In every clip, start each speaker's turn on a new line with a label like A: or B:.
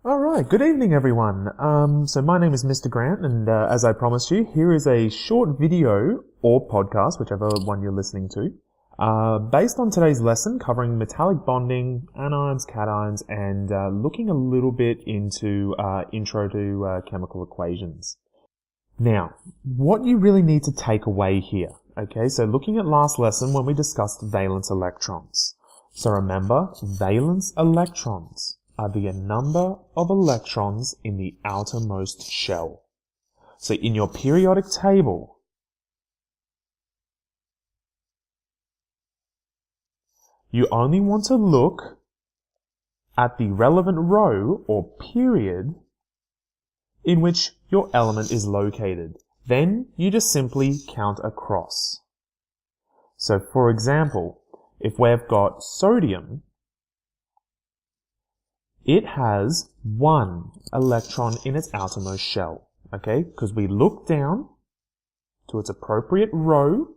A: Alright, good evening everyone. So my name is Mr. Grant and as I promised you, here is a short video or podcast, whichever one you're listening to, based on today's lesson covering metallic bonding, anions, cations, and looking a little bit into intro to chemical equations. Now, what you really need to take away here, okay, so looking at last lesson when we discussed valence electrons. So remember, valence electrons are the number of electrons in the outermost shell. So in your periodic table, you only want to look at the relevant row or period in which your element is located. Then you just simply count across. So for example, if we've got sodium, it has 1 electron in its outermost shell, okay? Because we look down to its appropriate row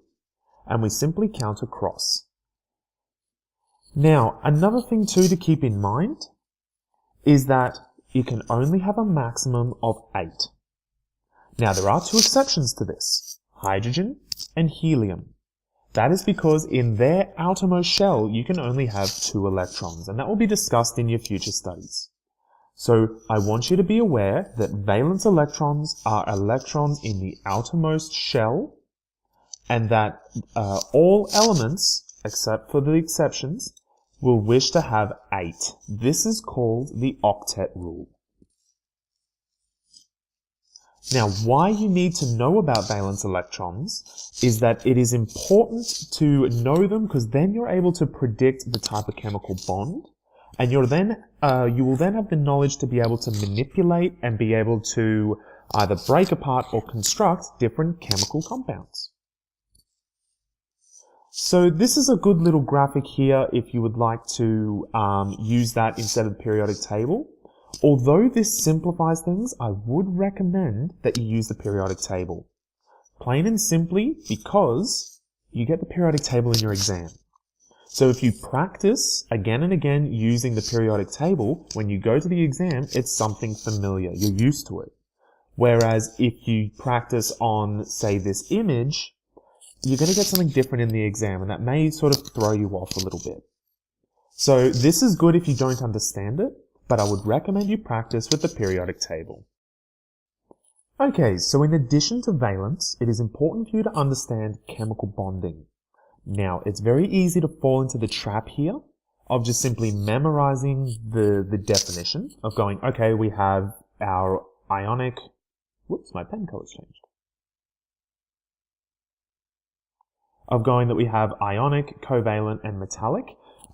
A: and we simply count across. Now, another thing too to keep in mind is that you can only have a maximum of 8. Now, there are 2 exceptions to this, hydrogen and helium. That is because in their outermost shell, you can only have 2 electrons, and that will be discussed in your future studies. So I want you to be aware that valence electrons are electrons in the outermost shell, and that all elements, except for the exceptions, will wish to have 8. This is called the octet rule. Now, why you need to know about valence electrons is that it is important to know them because then you're able to predict the type of chemical bond, and you will then have the knowledge to be able to manipulate and be able to either break apart or construct different chemical compounds. So this is a good little graphic here if you would like to use that instead of the periodic table. Although this simplifies things, I would recommend that you use the periodic table. Plain and simply because you get the periodic table in your exam. So if you practice again and again using the periodic table, when you go to the exam, it's something familiar. You're used to it. Whereas if you practice on, say, this image, you're going to get something different in the exam, and that may sort of throw you off a little bit. So this is good if you don't understand it, but I would recommend you practice with the periodic table. Okay, so in addition to valence, it is important for you to understand chemical bonding. Now, it's very easy to fall into the trap here of just simply memorizing the definition of going, okay, we have our ionic, whoops, my pen color's changed. Of going that we have ionic, covalent, and metallic.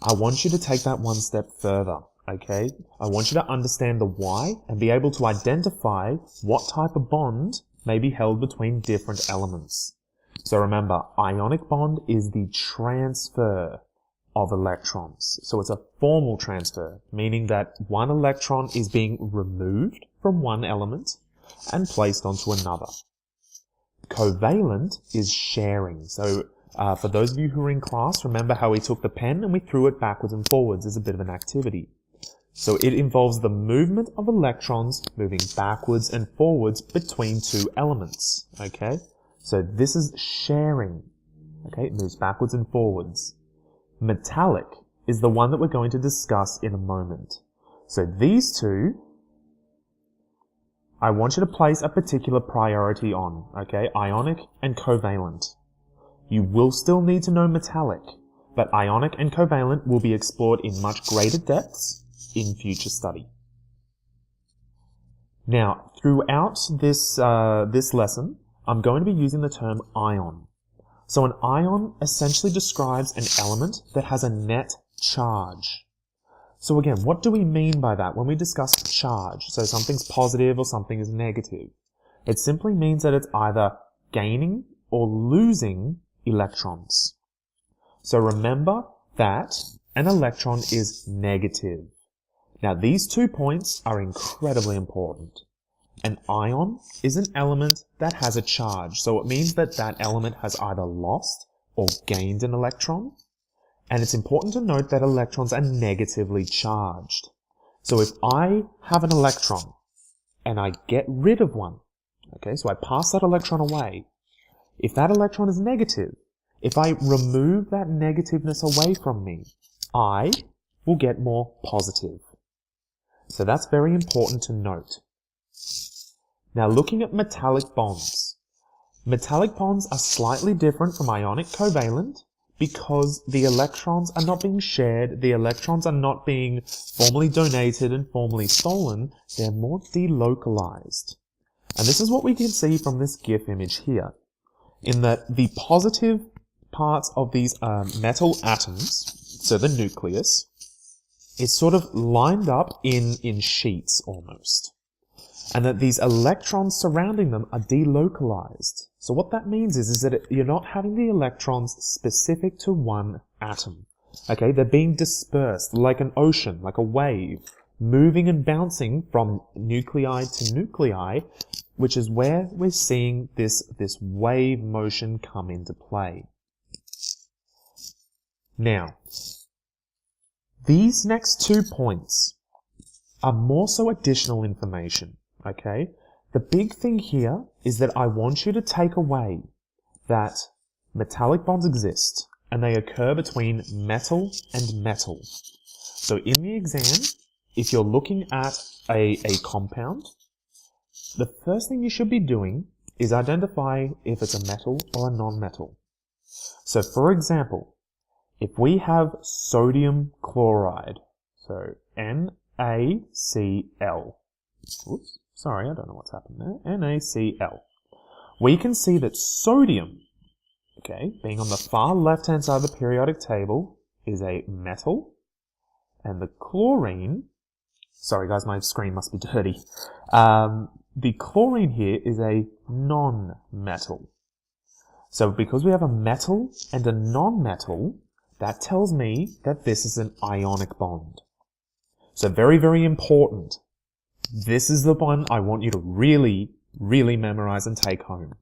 A: I want you to take that one step further. Okay, I want you to understand the why and be able to identify what type of bond may be held between different elements. So remember, ionic bond is the transfer of electrons. So it's a formal transfer, meaning that one electron is being removed from one element and placed onto another. Covalent is sharing. So for those of you who are in class, remember how we took the pen and we threw it backwards and forwards as a bit of an activity. So it involves the movement of electrons moving backwards and forwards between 2 elements, okay? So this is sharing, okay? It moves backwards and forwards. Metallic is the one that we're going to discuss in a moment. So these 2, I want you to place a particular priority on, okay? Ionic and covalent. You will still need to know metallic, but ionic and covalent will be explored in much greater depths in future study. Now, throughout this lesson, I'm going to be using the term ion. So an ion essentially describes an element that has a net charge. So again, what do we mean by that when we discuss charge? So something's positive or something is negative. It simply means that it's either gaining or losing electrons. So remember that an electron is negative. Now, these 2 points are incredibly important. An ion is an element that has a charge, so it means that that element has either lost or gained an electron, and it's important to note that electrons are negatively charged. So if I have an electron and I get rid of one, okay, so I pass that electron away, if that electron is negative, if I remove that negativeness away from me, I will get more positive. So that's very important to note. Now looking at metallic bonds. Metallic bonds are slightly different from ionic covalent because the electrons are not being shared, the electrons are not being formally donated and formally stolen, they're more delocalized. And this is what we can see from this GIF image here, in that the positive parts of these metal atoms, so the nucleus, is sort of lined up in sheets almost. And that these electrons surrounding them are delocalized. So what that means is that you're not having the electrons specific to one atom. Okay, they're being dispersed like an ocean, like a wave, moving and bouncing from nuclei to nuclei, which is where we're seeing this wave motion come into play. Now, these next 2 points are more so additional information, okay? The big thing here is that I want you to take away that metallic bonds exist and they occur between metal and metal. So in the exam, if you're looking at a compound, the first thing you should be doing is identify if it's a metal or a non-metal. So for example, if we have sodium chloride, so NaCl, oops, sorry, I don't know what's happened there, NaCl, we can see that sodium, okay, being on the far left-hand side of the periodic table, is a metal, and the chlorine, sorry guys, my screen must be dirty, the chlorine here is a non-metal. So because we have a metal and a non-metal, that tells me that this is an ionic bond. So very, very important. This is the one I want you to really, really memorize and take home.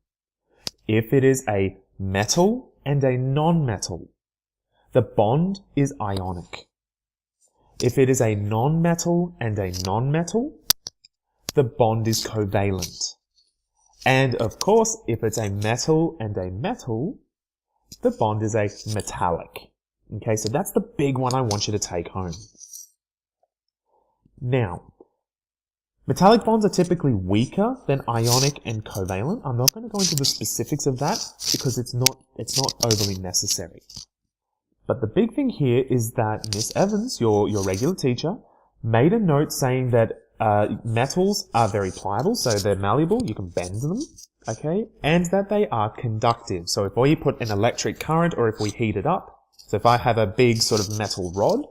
A: If it is a metal and a non-metal, the bond is ionic. If it is a non-metal and a non-metal, the bond is covalent. And of course, if it's a metal and a metal, the bond is a metallic. Okay, so that's the big one I want you to take home. Now, metallic bonds are typically weaker than ionic and covalent. I'm not going to go into the specifics of that because it's not overly necessary. But the big thing here is that Miss Evans, your regular teacher, made a note saying that metals are very pliable, so they're malleable, you can bend them, okay, and that they are conductive. So if we put an electric current or if we heat it up, so if I have a big sort of metal rod,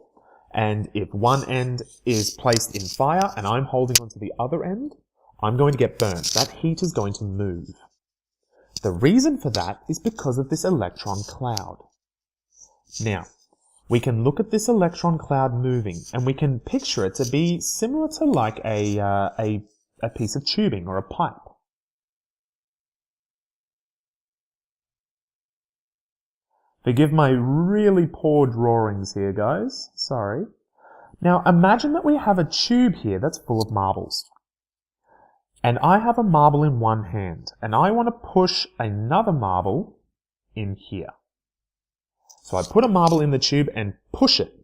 A: and if one end is placed in fire and I'm holding onto the other end, I'm going to get burnt. That heat is going to move. The reason for that is because of this electron cloud. Now, we can look at this electron cloud moving and we can picture it to be similar to like a piece of tubing or a pipe. Forgive my really poor drawings here, guys. Sorry. Now, imagine that we have a tube here that's full of marbles. And I have a marble in one hand, and I want to push another marble in here. So I put a marble in the tube and push it.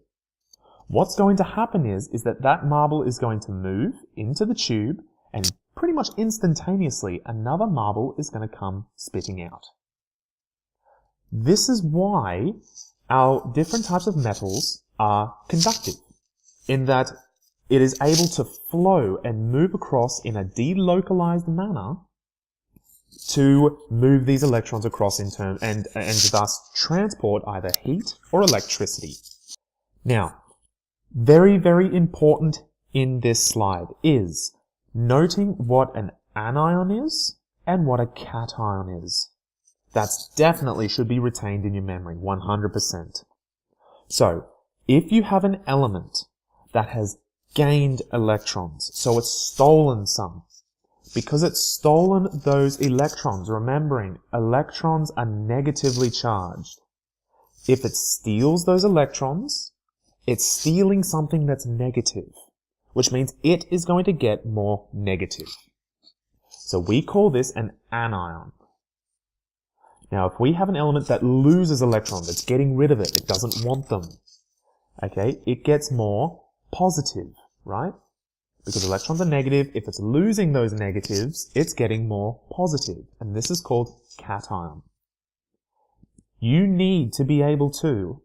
A: What's going to happen is that marble is going to move into the tube, and pretty much instantaneously, another marble is going to come spitting out. This is why our different types of metals are conductive, in that it is able to flow and move across in a delocalized manner to move these electrons across in turn and thus transport either heat or electricity. Now, very, very important in this slide is noting what an anion is and what a cation is. That's definitely should be retained in your memory, 100%. So, if you have an element that has gained electrons, so it's stolen some, because it's stolen those electrons, remembering electrons are negatively charged. If it steals those electrons, it's stealing something that's negative. which means it is going to get more negative. So we call this an anion. Now, if we have an element that loses electrons, it's getting rid of it, it doesn't want them, okay, it gets more positive, right? Because electrons are negative, if it's losing those negatives, it's getting more positive, and this is called cation. You need to be able to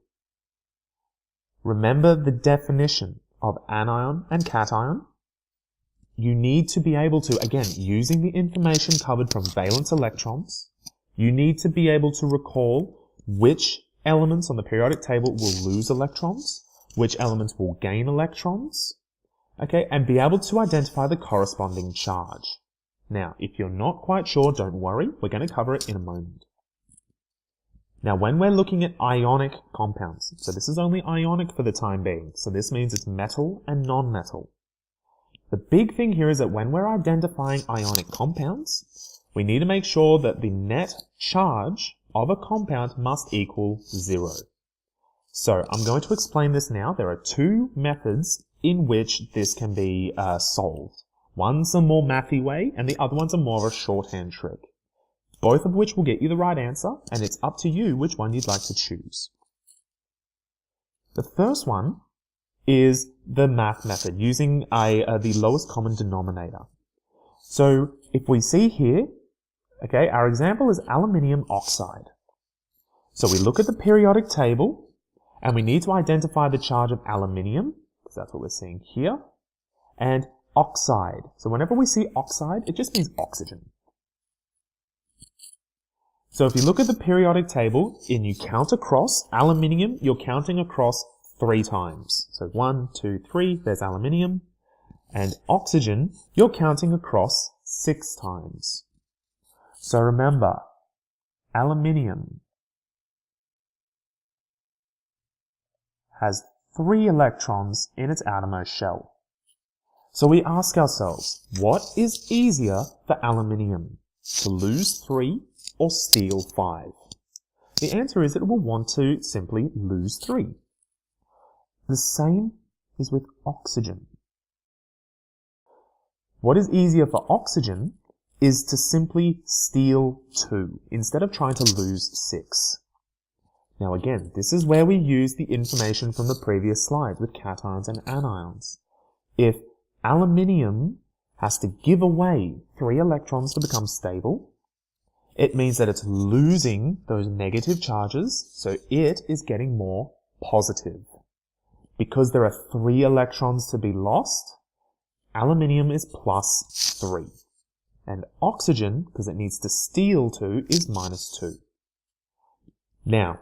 A: remember the definition of anion and cation. You need to be able to, again, using the information covered from valence electrons, you need to be able to recall which elements on the periodic table will lose electrons, which elements will gain electrons, okay, and be able to identify the corresponding charge. Now, if you're not quite sure, don't worry, we're going to cover it in a moment. Now, when we're looking at ionic compounds, so this is only ionic for the time being, so this means it's metal and non-metal. The big thing here is that when we're identifying ionic compounds, we need to make sure that the net charge of a compound must equal 0. So I'm going to explain this now. There are two methods in which this can be solved. One's a more mathy way, and the other one's a more of a shorthand trick. Both of which will get you the right answer, and it's up to you which one you'd like to choose. The first one is the math method, using the lowest common denominator. So if we see here, okay, our example is aluminium oxide. So we look at the periodic table, and we need to identify the charge of aluminium, because that's what we're seeing here, and oxide. So whenever we see oxide, it just means oxygen. So if you look at the periodic table and you count across, aluminium, you're counting across 3 times. So 1, 2, 3, there's aluminium. And oxygen, you're counting across 6 times. So remember, aluminium has 3 electrons in its outermost shell. So we ask ourselves, what is easier for aluminium? To lose 3 or steal 5? The answer is it will want to simply lose 3. The same is with oxygen. What is easier for oxygen is to simply steal 2 instead of trying to lose 6. Now again, this is where we use the information from the previous slides with cations and anions. If aluminium has to give away 3 electrons to become stable, it means that it's losing those negative charges, so it is getting more positive. Because there are 3 electrons to be lost, aluminium is plus 3. And oxygen, because it needs to steal 2, is minus 2. Now,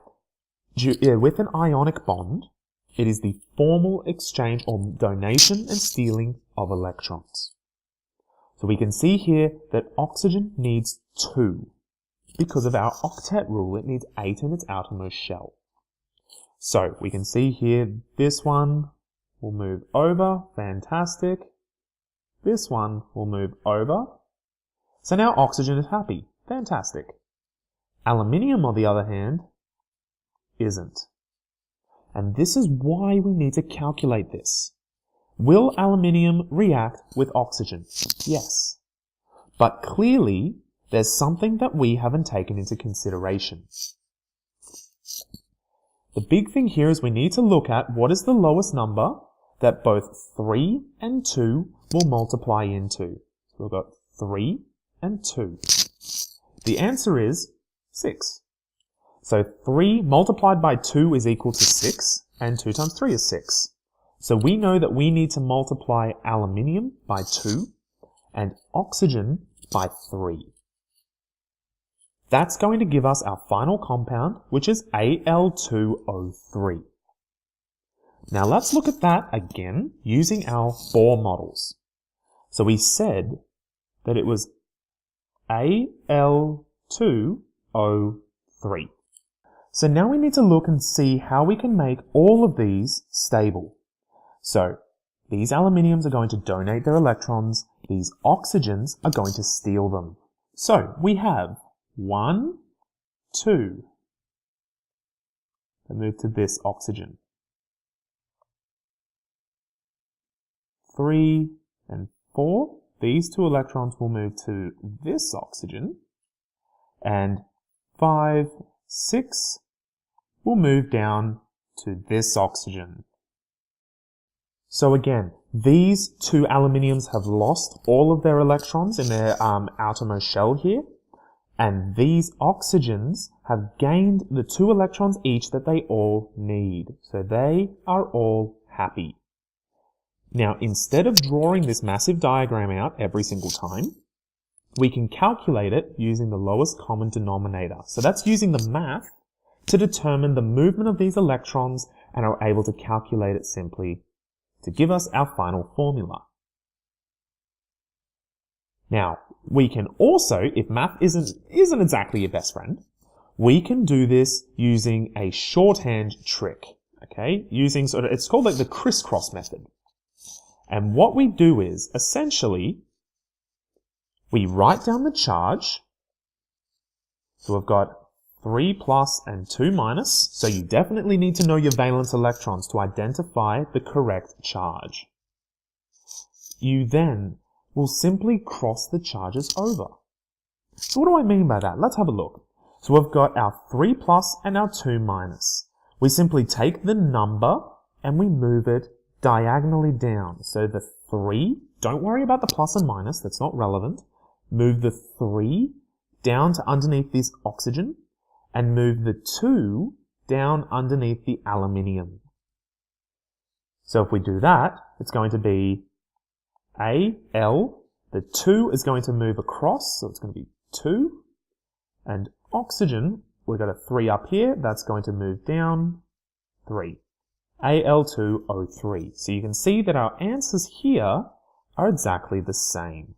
A: with an ionic bond, it is the formal exchange or donation and stealing of electrons. So we can see here that oxygen needs 2. Because of our octet rule, it needs 8 in its outermost shell. So we can see here, this one will move over, fantastic. This one will move over. So now oxygen is happy, fantastic. Aluminium, on the other hand, isn't. And this is why we need to calculate this. Will aluminium react with oxygen? Yes. But clearly, there's something that we haven't taken into consideration. The big thing here is we need to look at what is the lowest number that both 3 and 2 will multiply into. So we've got 3 and 2. The answer is 6. So 3 multiplied by 2 is equal to 6, and 2 times 3 is 6. So we know that we need to multiply aluminium by 2 and oxygen by 3. That's going to give us our final compound, which is Al2O3. Now let's look at that again using our Bohr models. So we said that it was Al2O3. So now we need to look and see how we can make all of these stable. So these aluminiums are going to donate their electrons, these oxygens are going to steal them. So we have 1, 2. Let's move to this oxygen. 3 and 4. These 2 electrons will move to this oxygen. And 5, 6 will move down to this oxygen. So again, these 2 aluminiums have lost all of their electrons in their outermost shell here. And these oxygens have gained the 2 electrons each that they all need. So they are all happy. Now, instead of drawing this massive diagram out every single time, we can calculate it using the lowest common denominator. So that's using the math to determine the movement of these electrons and are able to calculate it simply to give us our final formula. Now, we can also, if math isn't exactly your best friend, we can do this using a shorthand trick, okay? Using it's called like the crisscross method. And what we do is, essentially, we write down the charge. So we've got 3 plus and 2 minus. So you definitely need to know your valence electrons to identify the correct charge. You then will simply cross the charges over. So what do I mean by that? Let's have a look. So we've got our 3 plus and our 2 minus. We simply take the number and we move it diagonally down. So the 3, don't worry about the plus and minus, that's not relevant. Move the 3 down to underneath this oxygen and move the 2 down underneath the aluminium. So if we do that, it's going to be Al, the 2 is going to move across, so it's going to be 2, and oxygen, we've got a 3 up here, that's going to move down 3. Al2O3. So you can see that our answers here are exactly the same.